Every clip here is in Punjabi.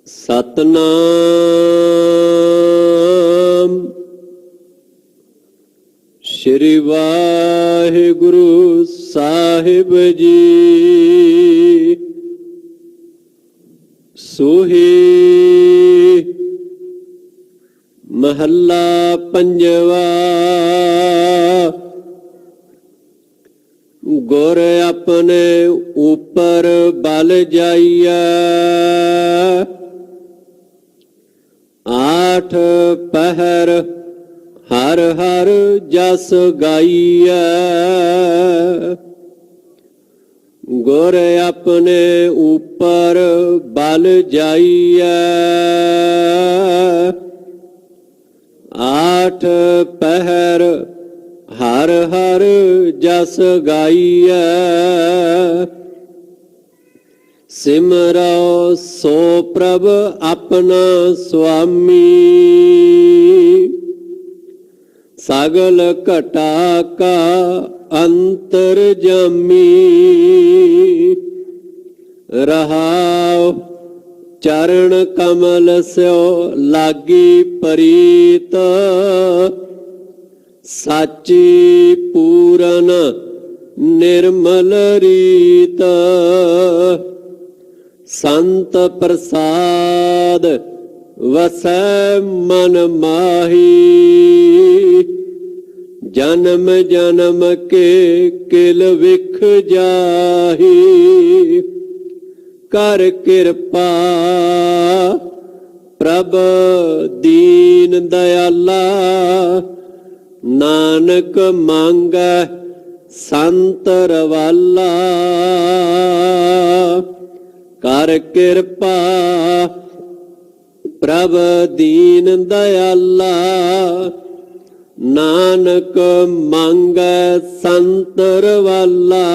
ਸਤਨਾਮ ਸ਼੍ਰੀ ਵਾਹਿਗੁਰੂ ਸਾਹਿਬ ਜੀ। ਸੋਹੀ ਮਹੱਲਾ ਪੰਜਵਾ। ਗੁਰ ਆਪਣੇ ਉਪਰ ਬਲ ਜਾਈਐ, ਆਠ ਪਹਿਰ ਹਰ ਹਰ ਜਸ ਗਾਈਐ। ਗੁਰ ਆਪਣੇ ਉਪਰ ਬਲ ਜਾਈਐ, ਆਠ ਪਹਿਰ ਹਰ ਹਰ ਜਸ ਗਾਈਐ। ਸਿਮਰੋ ਸੋ ਪ੍ਰਭ ਆਪਣਾ ਸੁਆਮੀ, ਸਗਲ ਘਟਾ ਕਾ ਅੰਤਰਜਾਮੀ। ਰਹਾਉ ਚਰਨ ਕਮਲ ਸਿਓ ਲਾਗੀ ਪ੍ਰੀਤ, ਸਾਚੀ ਪੂਰਨ ਨਿਰਮਲ ਰੀਤ। ਸੰਤ ਪ੍ਰਸਾਦ ਵਸੈ ਮਨ ਮਾਹੀ, ਜਨਮ ਜਨਮ ਕੇ ਕਿਲ ਵਿਖ ਜਾਹੀ। ਕਰ ਕਿਰਪਾ ਪ੍ਰਭ ਦੀਨ ਦਇਆਲਾ, ਨਾਨਕ ਮੰਗੈ ਸੰਤ ਰਵਾਲਾ। ਕਰ ਕਿਰਪਾ ਪ੍ਰਭ ਦੀਨ ਦਇਆਲਾ, ਨਾਨਕ ਮੰਗੈ ਸੰਤ ਰਵਾਲਾ।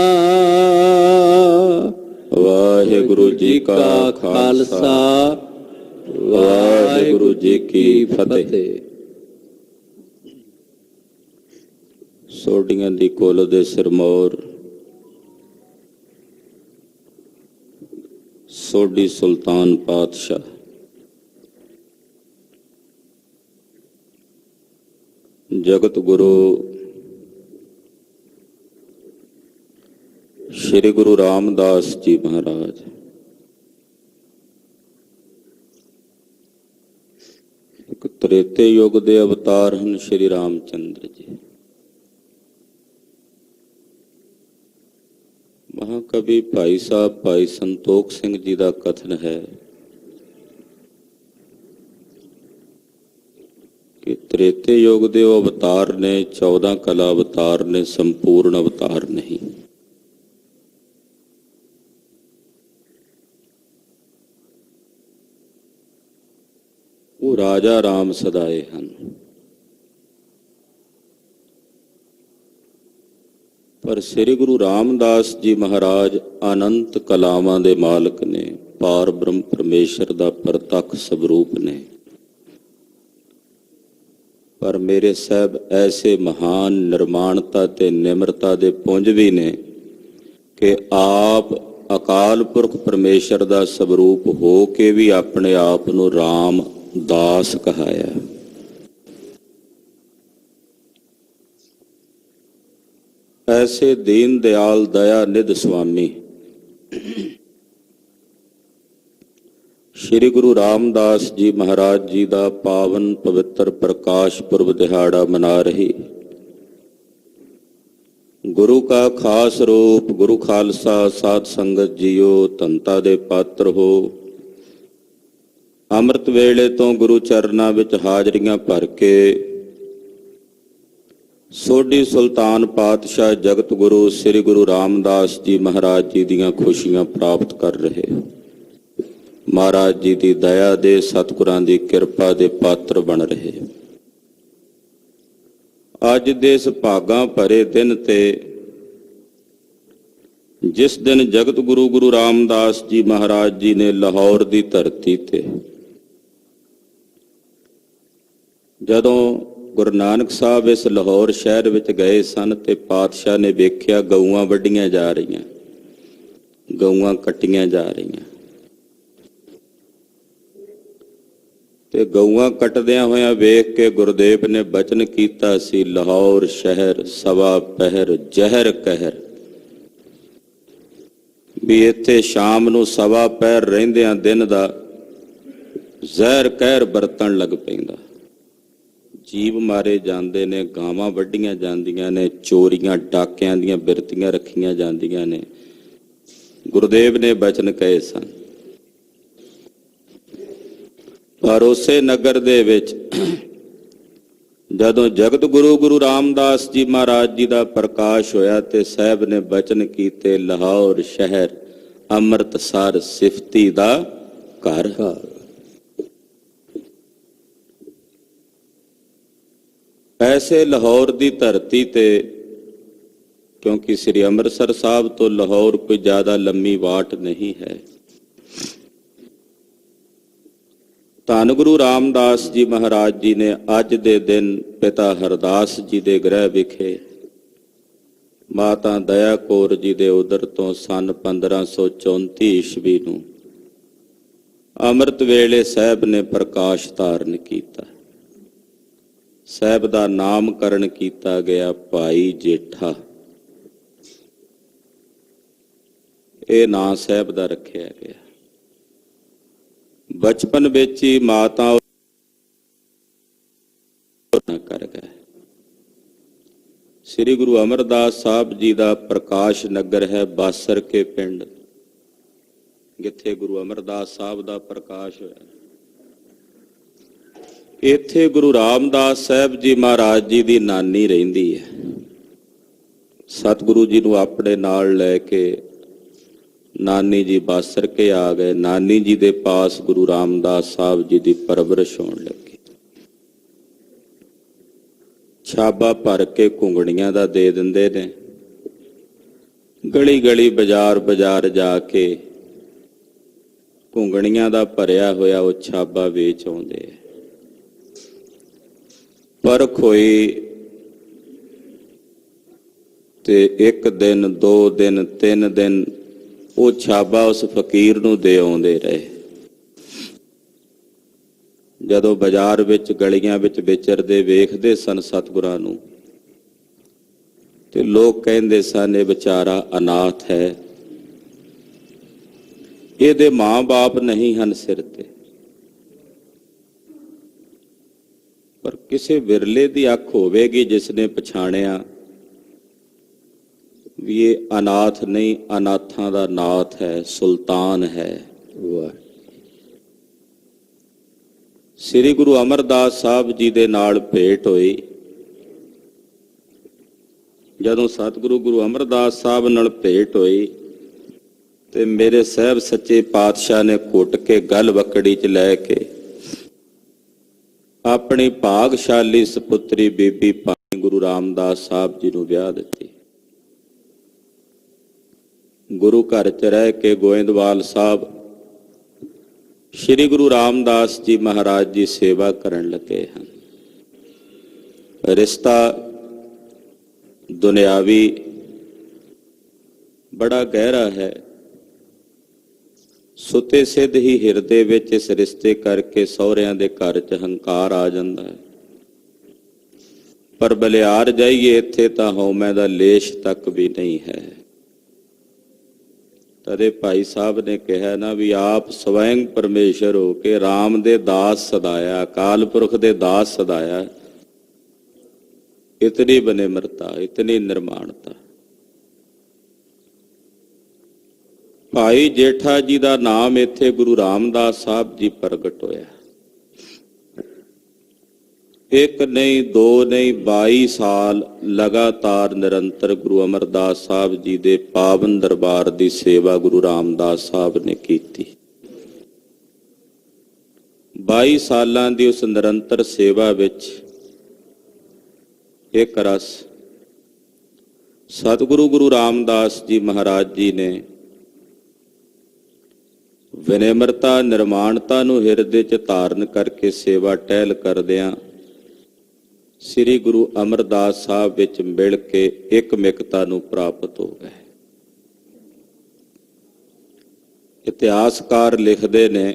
ਵਾਹਿਗੁਰੂ ਜੀ ਕਾ ਖਾਲਸਾ, ਵਾਹਿਗੁਰੂ ਜੀ ਕੀ ਫਤਿਹ। ਸੋਢੀਆਂ ਦੀ ਕੁਲ ਦੇ ਸਿਰਮੌਰ ਸੋਢੀ ਸੁਲਤਾਨ ਪਾਤਸ਼ਾਹ ਜਗਤ ਗੁਰੂ ਸ਼੍ਰੀ ਗੁਰੂ ਰਾਮਦਾਸ ਜੀ ਮਹਾਰਾਜ ਇੱਕ ਤ੍ਰੇਤੇ ਯੁੱਗ ਦੇ ਅਵਤਾਰ ਹਨ। ਸ਼੍ਰੀ ਰਾਮਚੰਦਰ ਜੀ ਮਹਾਕਵੀ ਭਾਈ ਸਾਹਿਬ ਭਾਈ ਸੰਤੋਖ ਸਿੰਘ ਜੀ ਦਾ ਕਥਨ ਹੈ ਕਿ ਤ੍ਰੇਤੇ ਯੁੱਗ ਦੇ ਉਹ ਅਵਤਾਰ ਨੇ 14 ਕਲਾ ਅਵਤਾਰ ਨੇ, ਸੰਪੂਰਨ ਅਵਤਾਰ ਨਹੀਂ। ਉਹ ਰਾਜਾ ਰਾਮ ਸਦਾਏ ਹਨ, ਪਰ ਸ੍ਰੀ ਗੁਰੂ ਰਾਮਦਾਸ ਜੀ ਮਹਾਰਾਜ ਅਨੰਤ ਕਲਾਵਾਂ ਦੇ ਮਾਲਕ ਨੇ, ਪਾਰ ਬ੍ਰਹਮ ਪਰਮੇਸ਼ਰ ਦਾ ਪ੍ਰਤੱਖ ਸਵਰੂਪ ਨੇ। ਪਰ ਮੇਰੇ ਸਾਹਿਬ ਐਸੇ ਮਹਾਨ ਨਿਰਮਾਣਤਾ ਤੇ ਨਿਮਰਤਾ ਦੇ ਪੁੰਜ ਵੀ ਨੇ ਕਿ ਆਪ ਅਕਾਲ ਪੁਰਖ ਪਰਮੇਸ਼ਰ ਦਾ ਸਵਰੂਪ ਹੋ ਕੇ ਵੀ ਆਪਣੇ ਆਪ ਨੂੰ ਰਾਮ ਦਾਸ ਕਹਾਇਆ। ਐਸੇ ਦੀਨ ਦਿਆਲ ਦਇਆ ਨਿਧ ਸੁਆਮੀ ਸ਼੍ਰੀ ਗੁਰੂ ਰਾਮਦਾਸ ਜੀ ਮਹਾਰਾਜ ਜੀ ਦਾ ਪਾਵਨ ਪਵਿੱਤਰ ਪ੍ਰਕਾਸ਼ ਪੁਰਬ ਦਿਹਾੜਾ ਮਨਾ ਰਹੀ ਗੁਰੂ ਕਾ ਖਾਸ ਰੂਪ ਗੁਰੂ ਖਾਲਸਾ ਸਾਧ ਸੰਗਤ ਜੀਓ, ਧੰਤਾ ਦੇ ਪਾਤਰ ਹੋ। ਅੰਮ੍ਰਿਤ ਵੇਲੇ ਤੋਂ ਗੁਰੂ ਚਰਨਾਂ ਵਿੱਚ ਹਾਜ਼ਰੀਆਂ ਭਰ ਕੇ ਸੋਢੀ ਸੁਲਤਾਨ ਪਾਤਸ਼ਾਹ ਜਗਤ ਗੁਰੂ ਸ੍ਰੀ ਗੁਰੂ ਰਾਮਦਾਸ ਜੀ ਮਹਾਰਾਜ ਜੀ ਦੀਆਂ ਖੁਸ਼ੀਆਂ ਪ੍ਰਾਪਤ ਕਰ ਰਹੇ ਹੋ। ਮਹਾਰਾਜ ਜੀ ਦੀ ਦਇਆ ਦੇ, ਸਤਿਗੁਰਾਂ ਦੀ ਕਿਰਪਾ ਦੇ ਪਾਤਰ ਬਣ ਰਹੇ। ਅੱਜ ਦੇ ਇਸ ਭਾਗਾਂ ਭਰੇ ਦਿਨ ਤੇ, ਜਿਸ ਦਿਨ ਜਗਤ ਗੁਰੂ ਗੁਰੂ ਰਾਮਦਾਸ ਜੀ ਮਹਾਰਾਜ ਜੀ ਨੇ ਲਾਹੌਰ ਦੀ ਧਰਤੀ ਤੇ ਜਦੋਂ ਗੁਰੂ ਨਾਨਕ ਸਾਹਿਬ ਇਸ ਲਾਹੌਰ ਸ਼ਹਿਰ ਵਿੱਚ ਗਏ ਸਨ ਤੇ ਪਾਤਸ਼ਾਹ ਨੇ ਵੇਖਿਆ ਗਊਆਂ ਵੱਢੀਆਂ ਜਾ ਰਹੀਆਂ, ਗਊਆਂ ਕੱਟੀਆਂ ਜਾ ਰਹੀਆਂ। ਤੇ ਗਊਆਂ ਕੱਟਦਿਆਂ ਹੋਇਆਂ ਵੇਖ ਕੇ ਗੁਰਦੇਵ ਨੇ ਬਚਨ ਕੀਤਾ ਸੀ, ਲਾਹੌਰ ਸ਼ਹਿਰ ਸਵਾ ਪਹਿਰ ਜ਼ਹਿਰ ਕਹਿਰ। ਵੀ ਇੱਥੇ ਸ਼ਾਮ ਨੂੰ ਸਵਾ ਪਹਿਰ ਰਹਿੰਦਿਆਂ ਦਿਨ ਦਾ ਜ਼ਹਿਰ ਕਹਿਰ ਵਰਤਣ ਲੱਗ ਪੈਂਦਾ। ਜੀਵ ਮਾਰੇ ਜਾਂਦੇ ਨੇ, ਗਾਵਾਂ ਵੱਢੀਆਂ ਜਾਂਦੀਆਂ ਨੇ, ਚੋਰੀਆਂ ਡਾਕਿਆਂ ਦੀਆਂ ਬਿਰਤੀਆਂ ਰੱਖੀਆਂ ਜਾਂਦੀਆਂ ਨੇ। ਗੁਰਦੇਵ ਨੇ ਬਚਨ ਕਹੇ ਸਨ। ਪਰ ਉਸੇ ਨਗਰ ਦੇ ਵਿੱਚ ਜਦੋਂ ਜਗਤ ਗੁਰੂ ਗੁਰੂ ਰਾਮਦਾਸ ਜੀ ਮਹਾਰਾਜ ਜੀ ਦਾ ਪ੍ਰਕਾਸ਼ ਹੋਇਆ ਤੇ ਸਾਹਿਬ ਨੇ ਬਚਨ ਕੀਤੇ, ਲਾਹੌਰ ਸ਼ਹਿਰ ਅੰਮ੍ਰਿਤਸਰ ਸਿਫਤੀ ਦਾ ਘਰ। ਐਸੇ ਲਾਹੌਰ ਦੀ ਧਰਤੀ ਤੇ, ਕਿਉਂਕਿ ਸ੍ਰੀ ਅੰਮ੍ਰਿਤਸਰ ਸਾਹਿਬ ਤੋਂ ਲਾਹੌਰ ਕੋਈ ਜ਼ਿਆਦਾ ਲੰਮੀ ਵਾਟ ਨਹੀਂ ਹੈ, ਧੰਨ ਗੁਰੂ ਰਾਮਦਾਸ ਜੀ ਮਹਾਰਾਜ ਜੀ ਨੇ ਅੱਜ ਦੇ ਦਿਨ ਪਿਤਾ ਹਰਦਾਸ ਜੀ ਦੇ ਗ੍ਰਹਿ ਵਿਖੇ ਮਾਤਾ ਦਇਆ ਕੌਰ ਜੀ ਦੇ ਉਦਰ ਤੋਂ ਸਨ 1534 ਈਸਵੀ ਨੂੰ ਅੰਮ੍ਰਿਤ ਵੇਲੇ ਸਾਹਿਬ ਨੇ ਪ੍ਰਕਾਸ਼ ਧਾਰਨ ਕੀਤਾ। ਸਾਹਿਬ ਦਾ ਨਾਮਕਰਨ ਕੀਤਾ ਗਿਆ ਭਾਈ ਜੇਠਾ। ਇਹ ਨਾਂ ਸਾਹਿਬ ਦਾ ਰੱਖਿਆ ਗਿਆ। ਬਚਪਨ ਵਿੱਚ ਹੀ ਮਾਤਾ ਕਰ ਗਏ। ਸ੍ਰੀ ਗੁਰੂ ਅਮਰਦਾਸ ਸਾਹਿਬ ਜੀ ਦਾ ਪ੍ਰਕਾਸ਼ ਨਗਰ ਹੈ ਬਾਸਰ ਕੇ ਪਿੰਡ, ਜਿੱਥੇ ਗੁਰੂ ਅਮਰਦਾਸ ਸਾਹਿਬ ਦਾ ਪ੍ਰਕਾਸ਼ ਹੋਇਆ। ਇੱਥੇ ਗੁਰੂ ਰਾਮਦਾਸ ਸਾਹਿਬ ਜੀ ਮਹਾਰਾਜ ਜੀ ਦੀ ਨਾਨੀ ਰਹਿੰਦੀ ਹੈ। ਸਤਿਗੁਰੂ ਜੀ ਨੂੰ ਆਪਣੇ ਨਾਲ ਲੈ ਕੇ ਨਾਨੀ ਜੀ ਬਾਸਰ ਕੇ ਆ ਗਏ। ਨਾਨੀ ਜੀ ਦੇ ਪਾਸ ਗੁਰੂ ਰਾਮਦਾਸ ਸਾਹਿਬ ਜੀ ਦੀ ਪਰਵਰਿਸ਼ ਹੋਣ ਲੱਗੀ। ਛਾਬਾ ਭਰ ਕੇ ਘੁੰਗਣੀਆਂ ਦਾ ਦੇ ਦਿੰਦੇ ਨੇ। ਗਲੀ ਗਲੀ ਬਾਜ਼ਾਰ ਬਾਜ਼ਾਰ ਜਾ ਕੇ ਘੁੰਗਣੀਆਂ ਦਾ ਭਰਿਆ ਹੋਇਆ ਉਹ ਛਾਬਾ ਵੇਚ ਆਉਂਦੇ। ਪਰਖ ਹੋਈ ਤੇ ਇੱਕ ਦਿਨ, 2 ਦਿਨ, 3 ਦਿਨ ਉਹ ਛਾਬਾ ਉਸ ਫਕੀਰ ਨੂੰ ਦੇ ਆਉਂਦੇ ਰਹੇ। ਜਦੋਂ ਬਾਜ਼ਾਰ ਵਿੱਚ ਗਲੀਆਂ ਵਿੱਚ ਵਿਚਰਦੇ ਵੇਖਦੇ ਸਨ ਸਤਿਗੁਰਾਂ ਨੂੰ, ਤੇ ਲੋਕ ਕਹਿੰਦੇ ਸਨ ਇਹ ਵਿਚਾਰਾ ਅਨਾਥ ਹੈ, ਇਹਦੇ ਮਾਂ-ਬਾਪ ਨਹੀਂ ਹਨ ਸਿਰ ਤੇ। ਪਰ ਕਿਸੇ ਵਿਰਲੇ ਦੀ ਅੱਖ ਹੋਵੇਗੀ ਜਿਸ ਨੇ ਪਛਾਣਿਆ ਵੀ ਇਹ ਅਨਾਥ ਨਹੀਂ, ਅਨਾਥਾਂ ਦਾ ਨਾਥ ਹੈ, ਸੁਲਤਾਨ ਹੈ। ਸ੍ਰੀ ਗੁਰੂ ਅਮਰਦਾਸ ਸਾਹਿਬ ਜੀ ਦੇ ਨਾਲ ਭੇਟ ਹੋਈ। ਜਦੋਂ ਸਤਿਗੁਰੂ ਗੁਰੂ ਅਮਰਦਾਸ ਸਾਹਿਬ ਨਾਲ ਭੇਟ ਹੋਈ ਤੇ ਮੇਰੇ ਸਾਹਿਬ ਸੱਚੇ ਪਾਤਸ਼ਾਹ ਨੇ ਘੁੱਟ ਕੇ ਗਲ ਵਕੜੀ 'ਚ ਲੈ ਕੇ ਆਪਣੀ ਭਾਗਸ਼ਾਲੀ ਸੁਪੁੱਤਰੀ ਬੀਬੀ ਭਾਈ ਗੁਰੂ ਰਾਮਦਾਸ ਸਾਹਿਬ ਜੀ ਨੂੰ ਵਿਆਹ ਦਿੱਤੀ। ਗੁਰੂ ਘਰ 'ਚ ਰਹਿ ਕੇ ਗੋਇੰਦਵਾਲ ਸਾਹਿਬ ਸ਼੍ਰੀ ਗੁਰੂ ਰਾਮਦਾਸ ਜੀ ਮਹਾਰਾਜ ਜੀ ਸੇਵਾ ਕਰਨ ਲੱਗੇ ਹਨ। ਰਿਸ਼ਤਾ ਦੁਨਿਆਵੀ ਬੜਾ ਗਹਿਰਾ ਹੈ। ਸੁੱਤੇ ਸਿੱਧ ਹੀ ਹਿਰਦੇ ਵਿੱਚ ਇਸ ਰਿਸ਼ਤੇ ਕਰਕੇ ਸਹੁਰਿਆਂ ਦੇ ਘਰ 'ਚ ਹੰਕਾਰ ਆ ਜਾਂਦਾ ਹੈ। ਪਰ ਬਲਿਆਰ ਜਾਈਏ ਇੱਥੇ ਤਾਂ ਹਉਮੈ ਦਾ ਲੇਸ਼ ਤੱਕ ਵੀ ਨਹੀਂ ਹੈ। ਤਦੇ ਭਾਈ ਸਾਹਿਬ ਨੇ ਕਿਹਾ ਨਾ ਵੀ ਆਪ ਸਵੈੰ ਪਰਮੇਸ਼ਰ ਹੋ ਕੇ ਰਾਮ ਦੇ ਦਾਸ ਸਦਾਇਆ, ਅਕਾਲ ਪੁਰਖ ਦੇ ਦਾਸ ਸਦਾਇਆ। ਇਤਨੀ ਬਨਿਮਰਤਾ, ਇਤਨੀ ਨਿਰਮਾਣਤਾ। ਭਾਈ ਜੇਠਾ ਜੀ ਦਾ ਨਾਮ ਇੱਥੇ ਗੁਰੂ ਰਾਮਦਾਸ ਸਾਹਿਬ ਜੀ ਪ੍ਰਗਟ ਹੋਇਆ। ਇੱਕ ਨਹੀਂ, 2 ਨਹੀਂ, 22 ਸਾਲ ਲਗਾਤਾਰ ਨਿਰੰਤਰ ਗੁਰੂ ਅਮਰਦਾਸ ਸਾਹਿਬ ਜੀ ਦੇ ਪਾਵਨ ਦਰਬਾਰ ਦੀ ਸੇਵਾ ਗੁਰੂ ਰਾਮਦਾਸ ਸਾਹਿਬ ਨੇ ਕੀਤੀ। 22 ਸਾਲਾਂ ਦੀ ਉਸ ਨਿਰੰਤਰ ਸੇਵਾ ਵਿੱਚ ਇੱਕ ਰਸ ਸਤਿਗੁਰੂ ਗੁਰੂ ਰਾਮਦਾਸ ਜੀ ਮਹਾਰਾਜ ਜੀ ਨੇ ਵਿਨਿਮਰਤਾ, ਨਿਰਮਾਣਤਾ ਨੂੰ ਹਿਰਦੇ 'ਚ ਧਾਰਨ ਕਰਕੇ ਸੇਵਾ ਟਹਿਲ ਕਰਦਿਆਂ ਸ੍ਰੀ ਗੁਰੂ ਅਮਰਦਾਸ ਸਾਹਿਬ ਵਿੱਚ ਮਿਲ ਕੇ ਇੱਕਮਿਕਤਾ ਨੂੰ ਪ੍ਰਾਪਤ ਹੋ ਗਏ। ਇਤਿਹਾਸਕਾਰ ਲਿਖਦੇ ਨੇ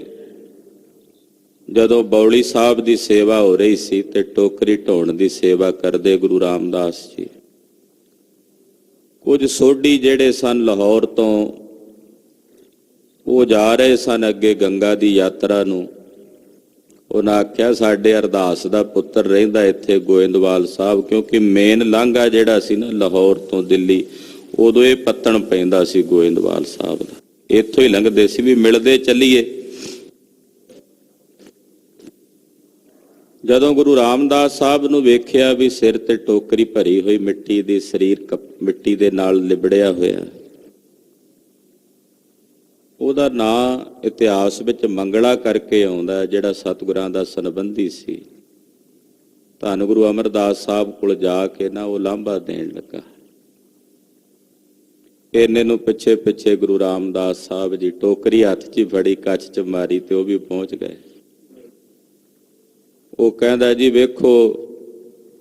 ਜਦੋਂ ਬੌਲੀ ਸਾਹਿਬ ਦੀ ਸੇਵਾ ਹੋ ਰਹੀ ਸੀ ਤੇ ਟੋਕਰੀ ਢੋਣ ਦੀ ਸੇਵਾ ਕਰਦੇ ਗੁਰੂ ਰਾਮਦਾਸ ਜੀ, ਕੁਝ ਸੋਢੀ ਜਿਹੜੇ ਸਨ ਲਾਹੌਰ ਤੋਂ, ਉਹ ਜਾ ਰਹੇ ਸਨ ਅੱਗੇ ਗੰਗਾ ਦੀ ਯਾਤਰਾ ਨੂੰ। ਉਹਨਾਂ ਆਖਿਆ ਸਾਡੇ ਅਰਦਾਸ ਦਾ ਪੁੱਤਰ ਰਹਿੰਦਾ ਇੱਥੇ ਗੋਇੰਦਵਾਲ ਸਾਹਿਬ, ਕਿਉਂਕਿ ਮੇਨ ਲਾਂਘਾ ਜਿਹੜਾ ਸੀ ਨਾ ਲਾਹੌਰ ਤੋਂ ਦਿੱਲੀ, ਉਦੋਂ ਇਹ ਪੱਤਣ ਪੈਂਦਾ ਸੀ ਗੋਇੰਦਵਾਲ ਸਾਹਿਬ ਦਾ, ਇੱਥੋਂ ਹੀ ਲੰਘਦੇ ਸੀ ਵੀ ਮਿਲਦੇ ਚੱਲੀਏ। ਜਦੋਂ ਗੁਰੂ ਰਾਮਦਾਸ ਸਾਹਿਬ ਨੂੰ ਵੇਖਿਆ ਵੀ ਸਿਰ ਤੇ ਟੋਕਰੀ ਭਰੀ ਹੋਈ ਮਿੱਟੀ ਦੀ, ਸਰੀਰ ਮਿੱਟੀ ਦੇ ਨਾਲ ਲਿਬੜਿਆ ਹੋਇਆ, ਉਹਦਾ ਨਾਂ ਇਤਿਹਾਸ ਵਿੱਚ ਮੰਗਲਾ ਕਰਕੇ ਆਉਂਦਾ, ਜਿਹੜਾ ਸਤਿਗੁਰਾਂ ਦਾ ਸੰਬੰਧੀ ਸੀ। ਧੰਨ ਗੁਰੂ ਅਮਰਦਾਸ ਸਾਹਿਬ ਕੋਲ ਜਾ ਕੇ ਨਾ ਉਹ ਲਾਂਭਾ ਦੇਣ ਲੱਗਾ। ਇੰਨੇ ਨੂੰ ਪਿੱਛੇ ਪਿੱਛੇ ਗੁਰੂ ਰਾਮਦਾਸ ਸਾਹਿਬ ਜੀ ਟੋਕਰੀ ਹੱਥ 'ਚ ਫੜੀ, ਕੱਛ 'ਚ ਮਾਰੀ ਤੇ ਉਹ ਵੀ ਪਹੁੰਚ ਗਏ। ਉਹ ਕਹਿੰਦਾ ਜੀ ਵੇਖੋ,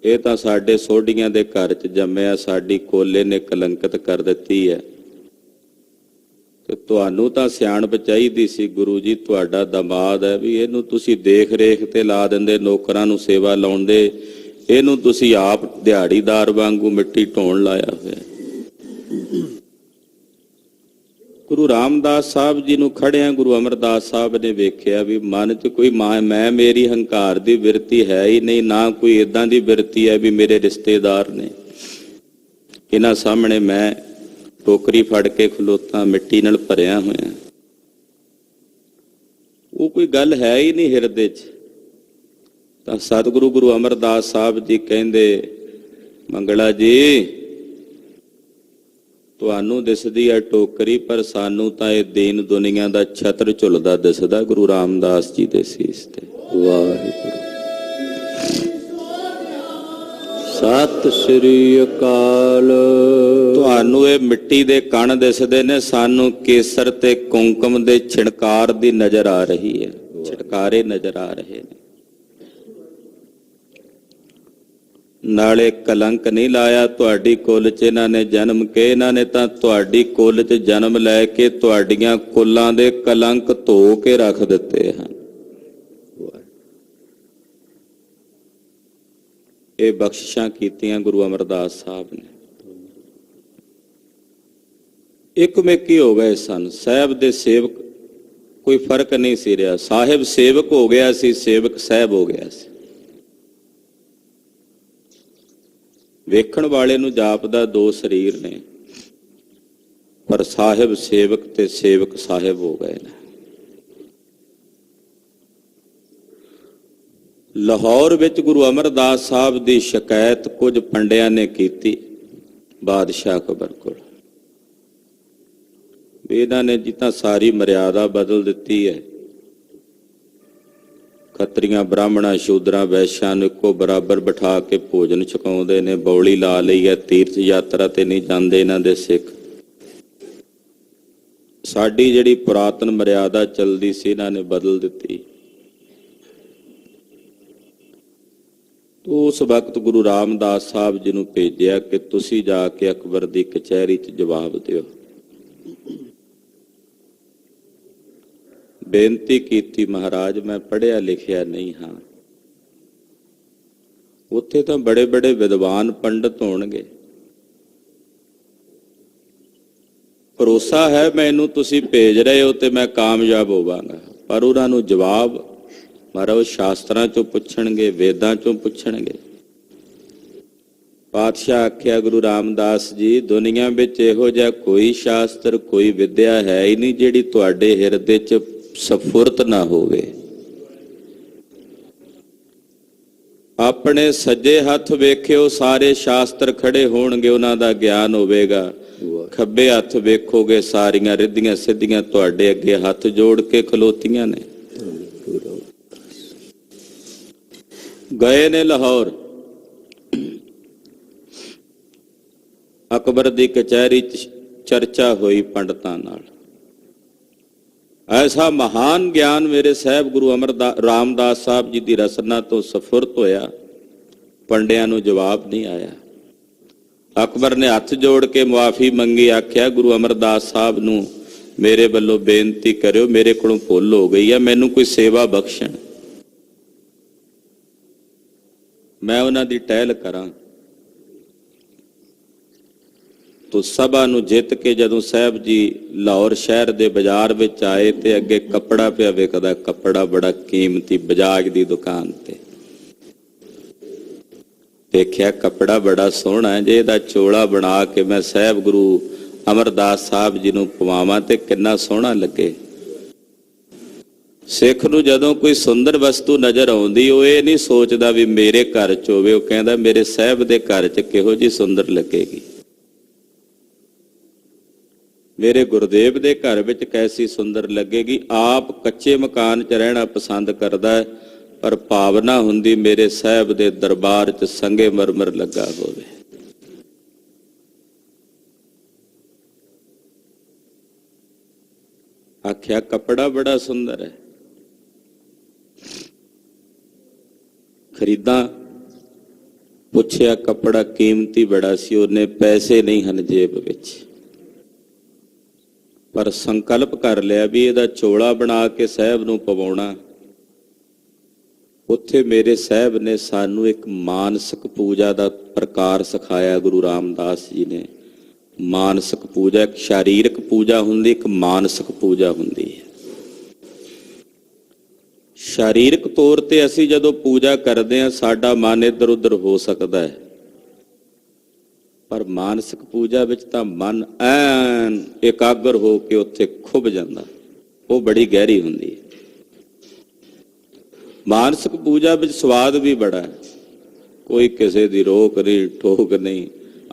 ਇਹ ਤਾਂ ਸਾਡੇ ਸੋਢੀਆਂ ਦੇ ਘਰ 'ਚ ਜੰਮਿਆ, ਸਾਡੀ ਕੋਲੇ ਨੇ ਕਲੰਕਿਤ ਕਰ ਦਿੱਤੀ ਹੈ, ਤੇ ਤੁਹਾਨੂੰ ਤਾਂ ਸਿਆਣਪ ਚਾਹੀਦੀ ਸੀ। ਗੁਰੂ ਜੀ ਤੁਹਾਡਾ ਦਮਾਦ ਹੈ, ਵੀ ਇਹਨੂੰ ਤੁਸੀਂ ਦੇਖ ਰੇਖ ਤੇ ਲਾ ਦਿੰਦੇ, ਨੌਕਰਾਂ ਨੂੰ ਸੇਵਾ ਲਾਉਂਦੇ, ਇਹਨੂੰ ਤੁਸੀਂ ਆਪ ਦਿਹਾੜੀਦਾਰ ਵਾਂਗੂ ਮਿੱਟੀ ਢੋਣ ਲਾਇਆ ਹੋਇਆ। ਗੁਰੂ ਰਾਮਦਾਸ ਸਾਹਿਬ ਜੀ ਨੂੰ ਖੜਿਆਂ ਗੁਰੂ ਅਮਰਦਾਸ ਸਾਹਿਬ ਨੇ ਵੇਖਿਆ ਵੀ ਮਨ 'ਚ ਕੋਈ ਮੈਂ ਮੇਰੀ ਹੰਕਾਰ ਦੀ ਬਿਰਤੀ ਹੈ ਹੀ ਨਹੀਂ, ਨਾ ਕੋਈ ਇਦਾਂ ਦੀ ਬਿਰਤੀ ਹੈ ਵੀ ਮੇਰੇ ਰਿਸ਼ਤੇਦਾਰ ਨੇ, ਇਹਨਾਂ ਸਾਹਮਣੇ ਮੈਂ ਟੋਕਰੀ ਫੜ ਕੇ ਖਲੋਤਾ, ਮਿੱਟੀ ਨਾਲ ਭਰਿਆ ਹੋਇਆ। ਉਹ ਕੋਈ ਗੱਲ ਹੈ ਹੀ ਨਹੀਂ ਹਿਰਦੇ 'ਚ। ਤਾਂ ਸਤਿਗੁਰੂ ਗੁਰੂ ਅਮਰਦਾਸ ਸਾਹਿਬ ਜੀ ਕਹਿੰਦੇ, ਮੰਗਲਾ ਜੀ ਤੁਹਾਨੂੰ ਦਿਸਦੀ ਹੈ ਟੋਕਰੀ, ਪਰ ਸਾਨੂੰ ਤਾਂ ਇਹ ਦੀਨ ਦੁਨੀਆ ਦਾ ਛਤਰ ਝੁੱਲਦਾ ਦਿਸਦਾ ਗੁਰੂ ਰਾਮਦਾਸ ਜੀ ਦੇ ਸੀਸ ਤੇ। ਵਾਹਿਗੁਰੂ। ਸਤਿ ਸ੍ਰੀ ਅਕਾਲ। ਤੁਹਾਨੂੰ ਇਹ ਮਿੱਟੀ ਦੇ ਕਣ ਦਿਸਦੇ ਨੇ, ਸਾਨੂੰ ਕੇਸਰ ਤੇ ਕੁੰਕਮ ਦੇ ਛਿਣਕਾਰ ਦੀ ਨਜ਼ਰ ਆ ਰਹੀ ਹੈ, ਛਿਣਕਾਰੇ ਨਜ਼ਰ ਆ ਰਹੇ ਨੇ। ਨਾਲੇ ਕਲੰਕ ਨਹੀਂ ਲਾਇਆ ਤੁਹਾਡੀ ਕੁੱਲ 'ਚ ਇਹਨਾਂ ਨੇ ਜਨਮ ਕੇ, ਇਹਨਾਂ ਨੇ ਤਾਂ ਤੁਹਾਡੀ ਕੁੱਲ 'ਚ ਜਨਮ ਲੈ ਕੇ ਤੁਹਾਡੀਆਂ ਕੁੱਲਾਂ ਦੇ ਕਲੰਕ ਧੋ ਕੇ ਰੱਖ ਦਿੱਤੇ ਹਨ। ਇਹ ਬਖਸ਼ਿਸ਼ਾਂ ਕੀਤੀਆਂ ਗੁਰੂ ਅਮਰਦਾਸ ਸਾਹਿਬ ਨੇ। ਇੱਕਮੇਕੀ ਹੋ ਗਏ ਸਨ ਸਾਹਿਬ ਦੇ ਸੇਵਕ, ਕੋਈ ਫਰਕ ਨਹੀਂ ਸੀ ਰਿਹਾ। ਸਾਹਿਬ ਸੇਵਕ ਹੋ ਗਿਆ ਸੀ, ਸੇਵਕ ਸਾਹਿਬ ਹੋ ਗਿਆ ਸੀ। ਵੇਖਣ ਵਾਲੇ ਨੂੰ ਜਾਪਦਾ ਦੋ ਸਰੀਰ ਨੇ, ਪਰ ਸਾਹਿਬ ਸੇਵਕ ਤੇ ਸੇਵਕ ਸਾਹਿਬ ਹੋ ਗਏ ਨੇ। ਲਾਹੌਰ ਵਿੱਚ ਗੁਰੂ ਅਮਰਦਾਸ ਸਾਹਿਬ ਦੀ ਸ਼ਿਕਾਇਤ ਕੁਝ ਪੰਡਿਆਂ ਨੇ ਕੀਤੀ ਬਾਦਸ਼ਾਹ ਅਕਬਰ ਕੋਲ। ਇਹਨਾਂ ਨੇ ਜੀ ਤਾਂ ਸਾਰੀ ਮਰਿਆਦਾ ਬਦਲ ਦਿੱਤੀ ਹੈ, ਖੱਤਰੀਆਂ ਬ੍ਰਾਹਮਣਾਂ ਸ਼ੂਦਰਾਂ ਵੈਸ਼ਾਂ ਨੂੰ ਇੱਕੋ ਬਰਾਬਰ ਬਿਠਾ ਕੇ ਭੋਜਨ ਛਕਾਉਂਦੇ ਨੇ, ਬੌਲੀ ਲਾ ਲਈ ਹੈ, ਤੀਰਥ ਯਾਤਰਾ ਤੇ ਨਹੀਂ ਜਾਂਦੇ ਇਹਨਾਂ ਦੇ ਸਿੱਖ। ਸਾਡੀ ਜਿਹੜੀ ਪੁਰਾਤਨ ਮਰਿਆਦਾ ਚੱਲਦੀ ਸੀ ਇਹਨਾਂ ਨੇ ਬਦਲ ਦਿੱਤੀ। ਉਸ ਵਕਤ ਗੁਰੂ ਰਾਮਦਾਸ ਸਾਹਿਬ ਜੀ ਨੂੰ ਭੇਜਿਆ ਕਿ ਤੁਸੀਂ ਜਾ ਕੇ ਅਕਬਰ ਦੀ ਕਚਹਿਰੀ 'ਚ ਜਵਾਬ ਦਿਓ। ਬੇਨਤੀ ਕੀਤੀ, ਮਹਾਰਾਜ ਮੈਂ ਪੜ੍ਹਿਆ ਲਿਖਿਆ ਨਹੀਂ ਹਾਂ, ਉੱਥੇ ਤਾਂ ਬੜੇ ਬੜੇ ਵਿਦਵਾਨ ਪੰਡਤ ਹੋਣਗੇ, ਭਰੋਸਾ ਹੈ ਮੈਨੂੰ ਤੁਸੀਂ ਭੇਜ ਰਹੇ ਹੋ ਤੇ ਮੈਂ ਕਾਮਯਾਬ ਹੋਵਾਂਗਾ। ਪਰ ਉਹਨਾਂ ਨੂੰ ਜਵਾਬ ਮਹਾਰਾਜ ਸ਼ਾਸਤਰਾਂ ਚੋਂ ਪੁੱਛਣਗੇ, ਵੇਦਾਂ ਚੋਂ ਪੁੱਛਣਗੇ। ਪਾਤਸ਼ਾਹ ਆਖਿਆ, ਗੁਰੂ ਰਾਮਦਾਸ ਜੀ ਦੁਨੀਆ ਵਿੱਚ ਇਹੋ ਜਿਹਾ ਕੋਈ ਸ਼ਾਸਤਰ, ਕੋਈ ਵਿਦਿਆ ਹੈ ਹੀ ਨਹੀਂ ਜਿਹੜੀ ਤੁਹਾਡੇ ਹਿਰਦੇ 'ਚ ਸਫੁਰਤ ਨਾ ਹੋਵੇ। ਆਪਣੇ ਸੱਜੇ ਹੱਥ ਵੇਖਿਓ, ਸਾਰੇ ਸ਼ਾਸਤਰ ਖੜੇ ਹੋਣਗੇ, ਉਹਨਾਂ ਦਾ ਗਿਆਨ ਹੋਵੇਗਾ। ਖੱਬੇ ਹੱਥ ਵੇਖੋਗੇ, ਸਾਰੀਆਂ ਰਿੱਧੀਆਂ ਸਿੱਧੀਆਂ ਤੁਹਾਡੇ ਅੱਗੇ ਹੱਥ ਜੋੜ ਕੇ ਖਲੋਤੀਆਂ ਨੇ। ਗਏ ਨੇ ਲਾਹੌਰ, ਅਕਬਰ ਦੀ ਕਚਹਿਰੀ 'ਚ ਚਰਚਾ ਹੋਈ ਪੰਡਤਾਂ ਨਾਲ। ਐਸਾ ਮਹਾਨ ਗਿਆਨ ਮੇਰੇ ਸਾਹਿਬ ਗੁਰੂ ਰਾਮਦਾਸ ਸਾਹਿਬ ਜੀ ਦੀ ਰਸਨਾ ਤੋਂ ਸਫੁਰਤ ਹੋਇਆ, ਪੰਡਿਆਂ ਨੂੰ ਜਵਾਬ ਨਹੀਂ ਆਇਆ। ਅਕਬਰ ਨੇ ਹੱਥ ਜੋੜ ਕੇ ਮੁਆਫੀ ਮੰਗੀ, ਆਖਿਆ ਗੁਰੂ ਅਮਰਦਾਸ ਸਾਹਿਬ ਨੂੰ ਮੇਰੇ ਵੱਲੋਂ ਬੇਨਤੀ ਕਰਿਓ, ਮੇਰੇ ਕੋਲੋਂ ਭੁੱਲ ਹੋ ਗਈ ਹੈ, ਮੈਨੂੰ ਕੋਈ ਸੇਵਾ ਬਖਸ਼ਣ। मैं उन्हां दी टहल करां। तो सभा नूं जित के जदों साहब जी लाहौर शहर दे बाजार विच आए ते अगे कपड़ा पिया विकदा, कपड़ा बड़ा कीमती, बजाज दी दुकान ते देखिया कपड़ा बड़ा सोहना है, जे इहदा चोला बना के मैं साहब गुरु अमरदास साहब जी नूं पवावां ते किन्ना सोहना लगे। सिख नूं जदों कोई सुंदर वस्तु नज़र आउंदी ਉਹ ਇਹ नहीं सोचदा भी मेरे घर च होवे, ਉਹ कहंदा मेरे साहब दे घर च किहो जी सुंदर लगेगी, मेरे गुरुदेव दे घर विच कैसी सुंदर लगेगी। आप कच्चे मकान च रहना पसंद करदा है, पर भावना हुंदी मेरे साहब दे दरबार च संगे मरमर लगा होवे। आख्या कपड़ा बड़ा सुंदर है, खरीदा, पुछया कपड़ा कीमती बड़ा सी, उन्हें पैसे नहीं हन जेब विच, पर संकल्प कर लिया भी इहदा चोला बना के साहब नूं पवाउणा। उत्थे मेरे साहब ने सानू एक मानसिक पूजा का प्रकार सिखाया, गुरु रामदास जी ने। मानसिक पूजा, एक शारीरिक पूजा हुंदी, एक मानसिक पूजा हुंदी है। शारीरिक तौर ते असी जदों पूजा करते हैं साडा मन इधर उधर हो सकता है, पर मानसिक पूजा विच तां मन ऐन एकाग्र हो के उत्थे खुभ जांदा, वो बड़ी गहरी हुंदी है। मानसिक पूजा विच स्वाद भी बड़ा है, कोई किसी दी रोक नहीं टोक नहीं,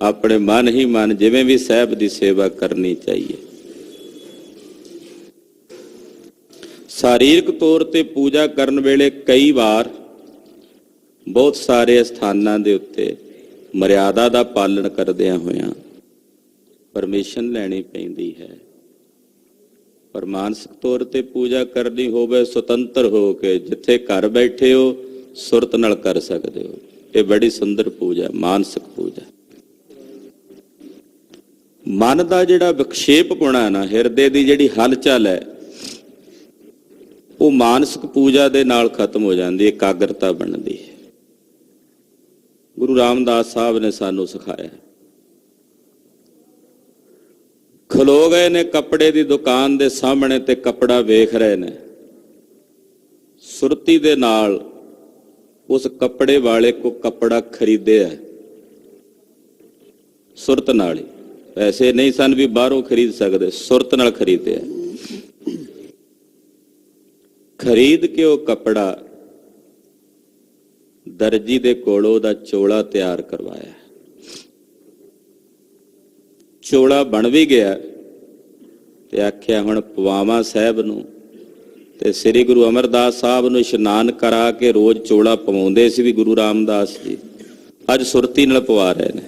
अपने मन ही मन जिवें भी साहब की सेवा करनी चाहिए। शारीरिक तौर ते पूजा करन वेले कई बार बहुत सारे स्थानां दे उत्ते मर्यादा का पालन करदिआं होइआं परमिशन लैनी पैंदी है, पर मानसिक तौर ते पूजा करनी होवे सुतंत्र हो के जिथे घर बैठे हो सुरत नाल कर सकते हो। ये बड़ी सुंदर पूजा, मानसिक पूजा। मन का जिहड़ा विक्षेपपुणा ना, हिरदे की जिहड़ी हलचल है, वो मानसिक पूजा दे नाल खत्म हो जाती, एकाग्रता बनती है। गुरु रामदास साहब ने सानू सिखाया। खलो गए ने कपड़े की दुकान के सामने ते कपड़ा वेख रहे ने, सुरती दे नाल उस कपड़े वाले को कपड़ा खरीदे है, सुरत नाल ही, पैसे नहीं सन भी बाहरों खरीद सकते, सुरत नाल खरीदे है। खरीद के वो कपड़ा दर्जी दे कोलों दा चोला तैयार करवाया। चोला बन भी गया ते आख्या हुण पवावां साहब नूं, ते श्री गुरु अमरदास साहब नूं इशनान करा के रोज चोला पवाउंदे सी भी गुरु रामदास जी, अज सुरती नाल पवा रहे ने।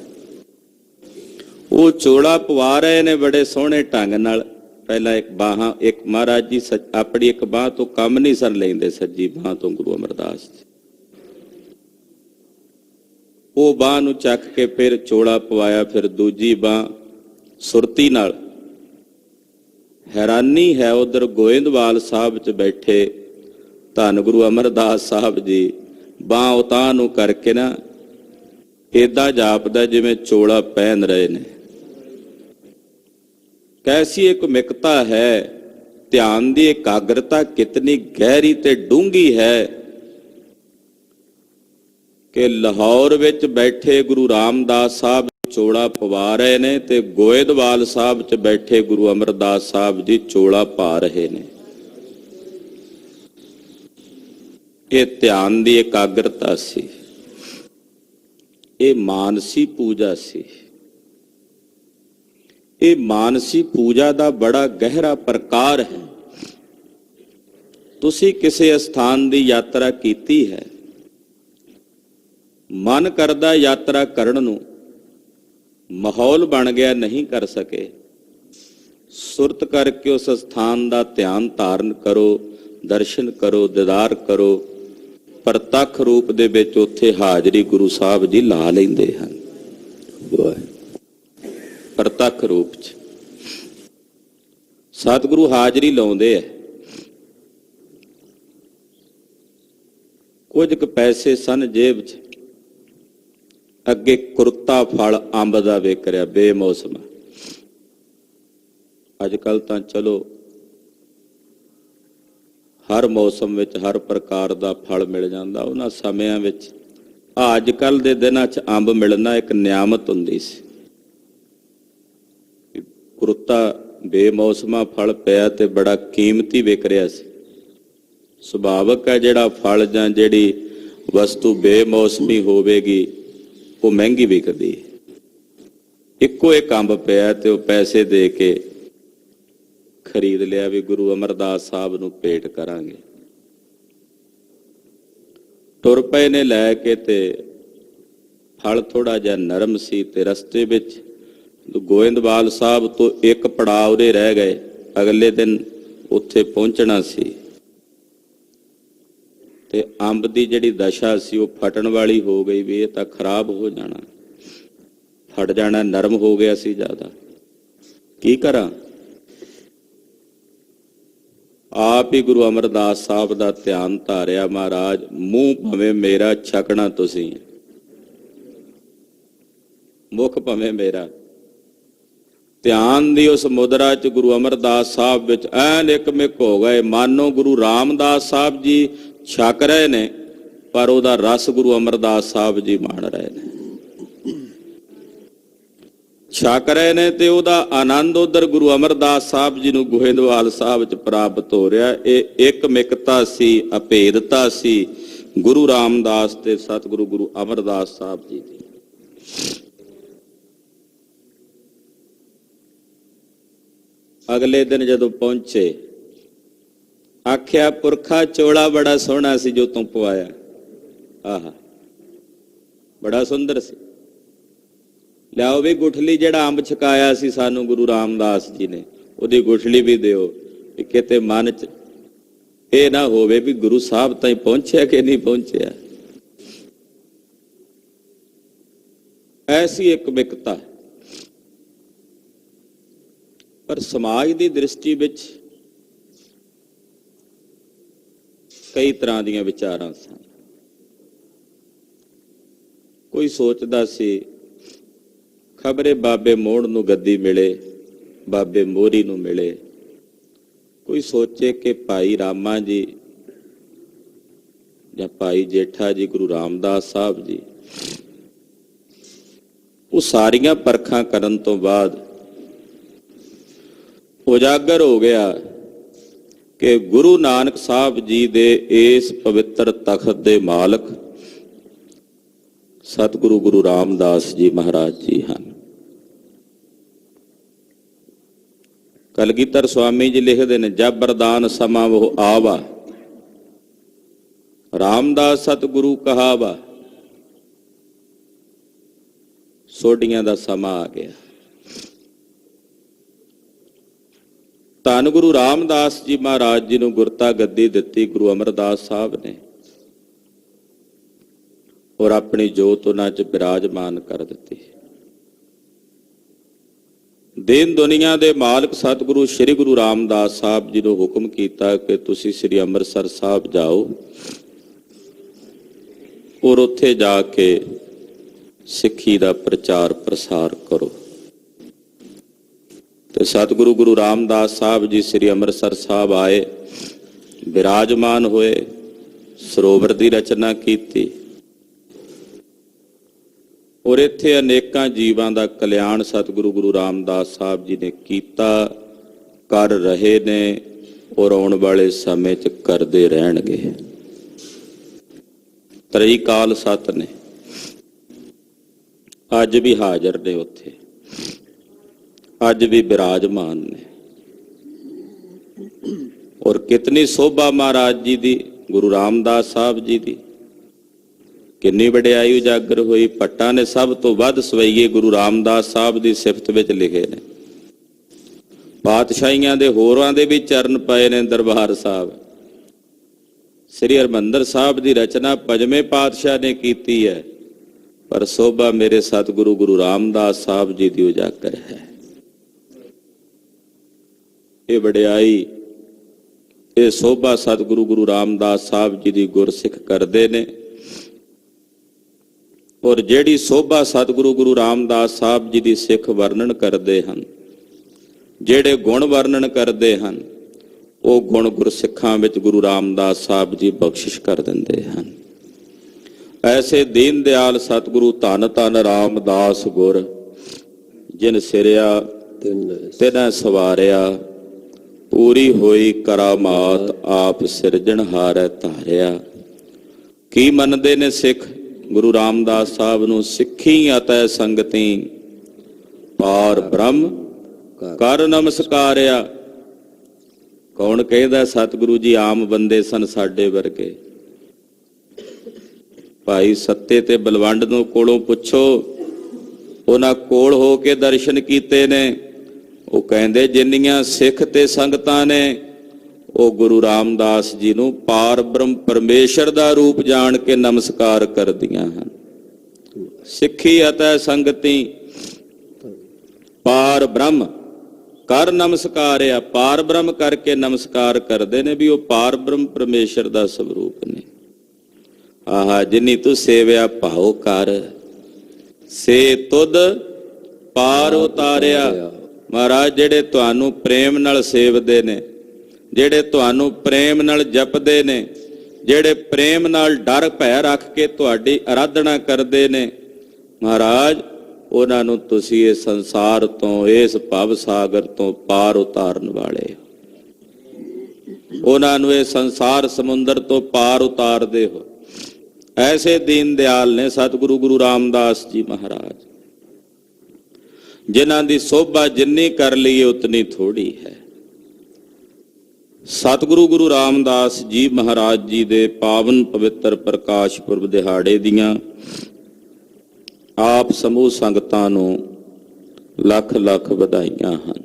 वो चोला पवा रहे ने बड़े सोहणे ढंग नाल। पहला एक बाह, एक महाराज जी अपनी एक बाह तो कम नहीं सन लेंदे, सज्जी बाह तो गुरु अमरदास जी, वो बाह नूं चक के फिर चोला पवाया, फिर दूजी बाह सुरती नाल। हैरानी है, उधर गोइंदवाल साहब च बैठे धन गुरु अमरदास साहब जी बाह उतां नूं करके ना इदा जापदा जिवें चोला पहन रहे ने। कैसी एक मिकता है, ध्यान की एकाग्रता कितनी गहरी ते डूंगी है कि लाहौर विच बैठे गुरु रामदास साहब चोला पवा रहे ने ते गोयदवाल साहब च बैठे गुरु अमरदास साहब जी चोला पा रहे ने। ये ध्यान की एकाग्रता सी, ये मानसी पूजा सी। ये मानसी पूजा का बड़ा गहरा प्रकार है। तुसी किसी स्थान की यात्रा कीती है, मन करदा यात्रा करन नूं, माहौल बन गया नहीं कर सके, सुरत करके उस स्थान का ध्यान धारण करो, दर्शन करो, दीदार करो, प्रतख रूप दे विच उत्थे हाजरी गुरु साहब जी ला लैंदे हन। प्रतख रूप च सतगुरु हाजरी लाउंदे है। कुछ क पैसे सन जेब च, ਅੱਗੇ ਕੁਰਤਾ ਫਲ ਅੰਬ ਦਾ ਵਿਕ ਰਿਹਾ ਬੇਮੌਸਮ। ਅੱਜ ਕੱਲ ਤਾਂ ਚਲੋ ਹਰ ਮੌਸਮ ਵਿੱਚ ਹਰ ਪ੍ਰਕਾਰ ਦਾ ਫਲ ਮਿਲ ਜਾਂਦਾ। ਉਹਨਾਂ ਸਮਿਆਂ ਵਿੱਚ ਅੱਜ ਕੱਲ ਦੇ ਦਿਨਾਂ 'ਚ ਅੰਬ ਮਿਲਣਾ ਇੱਕ ਨਿਆਮਤ ਹੁੰਦੀ ਸੀ। ਕੁਰਤਾ ਬੇਮੌਸਮਾ ਫਲ ਪਿਆ ਤੇ ਬੜਾ ਕੀਮਤੀ ਵਿਕ ਰਿਹਾ ਸੀ। ਸੁਭਾਵਕ ਹੈ ਜਿਹੜਾ ਫਲ ਜਾਂ ਜਿਹੜੀ ਵਸਤੂ ਬੇਮੌਸਮੀ ਹੋਵੇਗੀ ਉਹ ਮਹਿੰਗੀ ਵਿਕਦੀ ਹੈ। ਇੱਕੋ ਇੱਕ ਅੰਬ ਪਿਆ ਤੇ ਉਹ ਪੈਸੇ ਦੇ ਕੇ ਖਰੀਦ ਲਿਆ ਵੀ ਗੁਰੂ ਅਮਰਦਾਸ ਸਾਹਿਬ ਨੂੰ ਭੇਟ ਕਰਾਂਗੇ। ਤੁਰ ਪਏ ਨੇ ਲੈ ਕੇ ਤੇ ਫਲ ਥੋੜਾ ਜਿਹਾ ਨਰਮ ਸੀ ਤੇ ਰਸਤੇ ਵਿੱਚ ਗੋਇੰਦਵਾਲ ਸਾਹਿਬ ਤੋਂ ਇੱਕ ਪੜਾਅ ਉਰੇ ਰਹਿ ਗਏ। ਅਗਲੇ ਦਿਨ ਉੱਥੇ ਪਹੁੰਚਣਾ ਸੀ ਤੇ ਅੰਬ ਦੀ ਜਿਹੜੀ ਦਸ਼ਾ ਸੀ ਉਹ ਫਟਣ ਵਾਲੀ ਹੋ ਗਈ ਵੀ ਇਹ ਤਾਂ ਖਰਾਬ ਹੋ ਜਾਣਾ, ਫਟ ਜਾਣਾ, ਨਰਮ ਹੋ ਗਿਆ ਸੀ ਜ਼ਿਆਦਾ। ਕੀ ਕਰਾਂ? ਆਪ ਹੀ ਗੁਰੂ ਅਮਰਦਾਸ ਸਾਹਿਬ ਦਾ ਧਿਆਨ ਧਾਰਿਆ। ਮਹਾਰਾਜ ਮੂੰਹ ਭਾਵੇਂ ਮੇਰਾ ਛਕਣਾ ਤੁਸੀਂ, ਮੁਖ ਭਾਵੇਂ ਮੇਰਾ। ਧਿਆਨ ਦੀ ਉਸ ਮੁਦਰਾ 'ਚ ਗੁਰੂ ਅਮਰਦਾਸ ਸਾਹਿਬ ਵਿੱਚ ਐਨ ਇੱਕਮਿਕ ਹੋ ਗਏ। ਮਾਨੋ ਗੁਰੂ ਰਾਮਦਾਸ ਸਾਹਿਬ ਜੀ ਛਕ ਰਹੇ ਨੇ ਪਰ ਉਹਦਾ ਰਸ ਗੁਰੂ ਅਮਰਦਾਸ ਸਾਹਿਬ ਜੀ ਮਾਣ ਰਹੇ ਨੇ, ਛਕ ਰਹੇ ਨੇ ਤੇ ਉਹਦਾ ਆਨੰਦ ਉਧਰ ਗੁਰੂ ਅਮਰਦਾਸ ਸਾਹਿਬ ਜੀ ਨੂੰ ਗੋਇੰਦਵਾਲ ਸਾਹਿਬ 'ਚ ਪ੍ਰਾਪਤ ਹੋ ਰਿਹਾ। ਇਹ ਇੱਕਮਿਕਤਾ ਸੀ, ਅਭੇਦਤਾ ਸੀ ਗੁਰੂ ਰਾਮਦਾਸ ਤੇ ਸਤਿਗੁਰੂ ਗੁਰੂ ਅਮਰਦਾਸ ਸਾਹਿਬ ਜੀ ਦੀ। ਅਗਲੇ ਦਿਨ ਜਦੋਂ ਪਹੁੰਚੇ ਆਖਿਆ ਪੁਰਖਾ ਚੋਲਾ ਬੜਾ ਸੋਹਣਾ ਸੀ ਜੋ ਤੂੰ ਪਵਾਇਆ। ਆਹਾ, ਬੜਾ ਸੁੰਦਰ ਸੀ। ਲਿਆਓ ਵੀ ਗੁਠਲੀ, ਜਿਹੜਾ ਅੰਬ ਛਕਾਇਆ ਸੀ ਸਾਨੂੰ ਗੁਰੂ ਰਾਮਦਾਸ ਜੀ ਨੇ, ਉਹਦੀ ਗੁਠਲੀ ਵੀ ਦਿਓ। ਕਿਤੇ ਮਨ 'ਚ ਇਹ ਨਾ ਹੋਵੇ ਵੀ ਗੁਰੂ ਸਾਹਿਬ ਤਾਈਂ ਪਹੁੰਚਿਆ ਕਿ ਨਹੀਂ ਪਹੁੰਚਿਆ। ਐਸੀ ਇੱਕ ਮਿਕਤਾ। ਪਰ ਸਮਾਜ ਦੀ ਦ੍ਰਿਸ਼ਟੀ ਵਿੱਚ ਕਈ ਤਰ੍ਹਾਂ ਦੀਆਂ ਵਿਚਾਰਾਂ ਸਨ। ਕੋਈ ਸੋਚਦਾ ਸੀ ਖਬਰੇ ਬਾਬੇ ਮੋਹਣ ਨੂੰ ਗੱਦੀ ਮਿਲੇ, ਬਾਬੇ ਮੋਹਰੀ ਨੂੰ ਮਿਲੇ। ਕੋਈ ਸੋਚੇ ਕਿ ਭਾਈ ਰਾਮਾ ਜੀ ਜਾਂ ਭਾਈ ਜੇਠਾ ਜੀ, ਗੁਰੂ ਰਾਮਦਾਸ ਸਾਹਿਬ ਜੀ। ਉਹ ਸਾਰੀਆਂ ਪਰਖਾਂ ਕਰਨ ਤੋਂ ਬਾਅਦ ਉਜਾਗਰ ਹੋ ਗਿਆ ਕਿ ਗੁਰੂ ਨਾਨਕ ਸਾਹਿਬ ਜੀ ਦੇ ਇਸ ਪਵਿੱਤਰ ਤਖਤ ਦੇ ਮਾਲਕ ਸਤਿਗੁਰੂ ਗੁਰੂ ਰਾਮਦਾਸ ਜੀ ਮਹਾਰਾਜ ਜੀ ਹਨ। ਕਲਗੀਧਰ ਸਵਾਮੀ ਜੀ ਲਿਖਦੇ ਨੇ, ਜਬ ਬਰਦਾਨ ਸਮਾਂ ਉਹ ਆਵਾ, ਰਾਮਦਾਸ ਸਤਿਗੁਰੂ ਕਹਾਵਾ। ਸੋਢੀਆਂ ਦਾ ਸਮਾਂ ਆ ਗਿਆ। ਧੰਨ ਗੁਰੂ ਰਾਮਦਾਸ ਜੀ ਮਹਾਰਾਜ ਜੀ ਨੂੰ ਗੁਰਤਾ ਗੱਦੀ ਦਿੱਤੀ ਗੁਰੂ ਅਮਰਦਾਸ ਸਾਹਿਬ ਨੇ ਔਰ ਆਪਣੀ ਜੋਤ ਉਹਨਾਂ 'ਚ ਬਿਰਾਜਮਾਨ ਕਰ ਦਿੱਤੀ। ਦੀਨ ਦੁਨੀਆ ਦੇ ਮਾਲਕ ਸਤਿਗੁਰੂ ਸ੍ਰੀ ਗੁਰੂ ਰਾਮਦਾਸ ਸਾਹਿਬ ਜੀ ਨੂੰ ਹੁਕਮ ਕੀਤਾ ਕਿ ਤੁਸੀਂ ਸ੍ਰੀ ਅੰਮ੍ਰਿਤਸਰ ਸਾਹਿਬ ਜਾਓ ਔਰ ਉੱਥੇ ਜਾ ਕੇ ਸਿੱਖੀ ਦਾ ਪ੍ਰਚਾਰ ਪ੍ਰਸਾਰ ਕਰੋ। ਤੇ ਸਤਿਗੁਰੂ ਗੁਰੂ ਰਾਮਦਾਸ ਸਾਹਿਬ ਜੀ ਸ੍ਰੀ ਅੰਮ੍ਰਿਤਸਰ ਸਾਹਿਬ ਆਏ, ਬਿਰਾਜਮਾਨ ਹੋਏ, ਸਰੋਵਰ ਦੀ ਰਚਨਾ ਕੀਤੀ ਔਰ ਇੱਥੇ ਅਨੇਕਾਂ ਜੀਵਾਂ ਦਾ ਕਲਿਆਣ ਸਤਿਗੁਰੂ ਗੁਰੂ ਰਾਮਦਾਸ ਸਾਹਿਬ ਜੀ ਨੇ ਕੀਤਾ, ਕਰ ਰਹੇ ਨੇ ਔਰ ਆਉਣ ਵਾਲੇ ਸਮੇਂ 'ਚ ਕਰਦੇ ਰਹਿਣਗੇ। ਤ੍ਰਈ ਕਾਲ ਸਤ ਨੇ, ਅੱਜ ਵੀ ਹਾਜ਼ਰ ਨੇ ਉੱਥੇ, ਅੱਜ ਵੀ ਬਿਰਾਜਮਾਨ ਨੇ। ਔਰ ਕਿਤਨੀ ਸੋਭਾ ਮਹਾਰਾਜ ਜੀ ਦੀ, ਗੁਰੂ ਰਾਮਦਾਸ ਸਾਹਿਬ ਜੀ ਦੀ, ਕਿੰਨੀ ਵਡਿਆਈ ਉਜਾਗਰ ਹੋਈ। ਭੱਟਾਂ ਨੇ ਸਭ ਤੋਂ ਵੱਧ ਸਵਈਏ ਗੁਰੂ ਰਾਮਦਾਸ ਸਾਹਿਬ ਦੀ ਸਿਫਤ ਵਿੱਚ ਲਿਖੇ ਨੇ। ਪਾਤਸ਼ਾਹੀਆਂ ਦੇ ਹੋਰਾਂ ਦੇ ਵੀ ਚਰਨ ਪਏ ਨੇ ਦਰਬਾਰ ਸਾਹਿਬ। ਸ੍ਰੀ ਹਰਿਮੰਦਰ ਸਾਹਿਬ ਦੀ ਰਚਨਾ ਪੰਜਵੇਂ ਪਾਤਸ਼ਾਹ ਨੇ ਕੀਤੀ ਹੈ, ਪਰ ਸੋਭਾ ਮੇਰੇ ਸਤਿਗੁਰੂ ਗੁਰੂ ਰਾਮਦਾਸ ਸਾਹਿਬ ਜੀ ਦੀ ਉਜਾਗਰ ਹੈ। ਇਹ ਵਡਿਆਈ, ਇਹ ਸੋਭਾ ਸਤਿਗੁਰੂ ਗੁਰੂ ਰਾਮਦਾਸ ਸਾਹਿਬ ਜੀ ਦੀ ਗੁਰਸਿੱਖ ਕਰਦੇ ਨੇ ਔਰ ਜਿਹੜੀ ਸੋਭਾ ਸਤਿਗੁਰੂ ਗੁਰੂ ਰਾਮਦਾਸ ਸਾਹਿਬ ਜੀ ਦੀ ਸਿੱਖ ਵਰਣਨ ਕਰਦੇ ਹਨ, ਜਿਹੜੇ ਗੁਣ ਵਰਣਨ ਕਰਦੇ ਹਨ, ਉਹ ਗੁਣ ਗੁਰਸਿੱਖਾਂ ਵਿੱਚ ਗੁਰੂ ਰਾਮਦਾਸ ਸਾਹਿਬ ਜੀ ਬਖਸ਼ਿਸ਼ ਕਰ ਦਿੰਦੇ ਹਨ। ਐਸੇ ਦੀਨ ਦਿਆਲ ਸਤਿਗੁਰੂ ਧੰਨ ਧੰਨ ਰਾਮਦਾਸ ਗੁਰ, ਜਿਨ ਸਿਰਿਆ ਤਿਨੈ ਸਵਾਰਿਆ, ਪੂਰੀ ਹੋਈ ਕਰਾਮਾਤ ਆਪ ਸਿਰਜਣਹਾਰੈ ਧਾਰਿਆ। ਕੀ ਮੰਨਦੇ ਨੇ ਸਿੱਖ ਗੁਰੂ ਰਾਮਦਾਸ ਸਾਹਿਬ ਨੂੰ? ਸਿੱਖੀ ਅਤੈ ਸੰਗਤੀ ਪਾਰ ਬ੍ਰਹਮ ਕਰ ਨਮਸਕਾਰਿਆ। ਕੌਣ ਕਹਿੰਦਾ? ਸਤਿਗੁਰੂ ਜੀ ਆਮ ਬੰਦੇ ਸਨ ਸਾਡੇ ਵਰਗੇ। ਭਾਈ ਸੱਤੇ ਤੇ ਬਲਵੰਡ ਨੂੰ ਕੋਲੋਂ ਪੁੱਛੋ, ਉਹਨਾਂ ਕੋਲ ਹੋ ਕੇ ਦਰਸ਼ਨ ਕੀਤੇ ਨੇ। ਉਹ ਕਹਿੰਦੇ ਜਿੰਨੀਆਂ ਸਿੱਖ ਤੇ ਸੰਗਤਾਂ ਨੇ ਉਹ ਗੁਰੂ ਰਾਮਦਾਸ ਜੀ ਨੂੰ ਪਾਰ ਬ੍ਰਹਮ ਪਰਮੇਸ਼ਰ ਦਾ ਰੂਪ ਜਾਣ ਕੇ ਨਮਸਕਾਰ ਕਰਦੀਆਂ ਹਨ। ਸਿੱਖੀ ਅਤੇ ਸੰਗਤੀ ਪਾਰ ਬ੍ਰਹਮ ਕਰ ਨਮਸਕਾਰਿਆ। ਪਾਰ ਬ੍ਰਹਮ ਕਰਕੇ ਨਮਸਕਾਰ ਕਰਦੇ ਨੇ ਵੀ ਉਹ ਪਾਰ ਬ੍ਰਹਮ ਪਰਮੇਸ਼ਰ ਦਾ ਸਵਰੂਪ ਨੇ। ਆਹਾ ਜਿਨੀ ਤੂੰ ਸੇਵਿਆ ਭਾਉ ਕਰ, ਸੇ ਤੁਧ ਪਾਰ ਉਤਾਰਿਆ। ਮਹਾਰਾਜ ਜਿਹੜੇ ਤੁਹਾਨੂੰ ਪ੍ਰੇਮ ਨਾਲ ਸੇਵਦੇ ਨੇ, ਜਿਹੜੇ ਤੁਹਾਨੂੰ ਪ੍ਰੇਮ ਨਾਲ ਜਪਦੇ ਨੇ, ਜਿਹੜੇ ਪ੍ਰੇਮ ਨਾਲ ਡਰ ਭੈ ਰੱਖ ਕੇ ਤੁਹਾਡੀ ਆਰਾਧਨਾ ਕਰਦੇ ਨੇ, ਮਹਾਰਾਜ ਉਹਨਾਂ ਨੂੰ ਤੁਸੀਂ ਇਸ ਸੰਸਾਰ ਤੋਂ, ਇਸ ਭਵ ਸਾਗਰ ਤੋਂ ਪਾਰ ਉਤਾਰਨ ਵਾਲੇ ਹੋ। ਉਹਨਾਂ ਨੂੰ ਇਹ ਸੰਸਾਰ ਸਮੁੰਦਰ ਤੋਂ ਪਾਰ ਉਤਾਰਦੇ ਹੋ। ਐਸੇ ਦੀਨ ਦਿਆਲ ਨੇ ਸਤਿਗੁਰੂ ਗੁਰੂ ਰਾਮਦਾਸ ਜੀ ਮਹਾਰਾਜ, ਜਿਨ੍ਹਾਂ ਦੀ ਸੋਭਾ ਜਿੰਨੀ ਕਰ ਲਈਏ ਉਤਨੀ ਥੋੜੀ ਹੈ। ਸਤਿਗੁਰੂ ਗੁਰੂ ਰਾਮਦਾਸ ਜੀ ਮਹਾਰਾਜ ਜੀ ਦੇ ਪਾਵਨ ਪਵਿੱਤਰ ਪ੍ਰਕਾਸ਼ ਪੁਰਬ ਦਿਹਾੜੇ ਦੀਆਂ ਆਪ ਸਮੂਹ ਸੰਗਤਾਂ ਨੂੰ ਲੱਖ ਲੱਖ ਵਧਾਈਆਂ ਹਨ।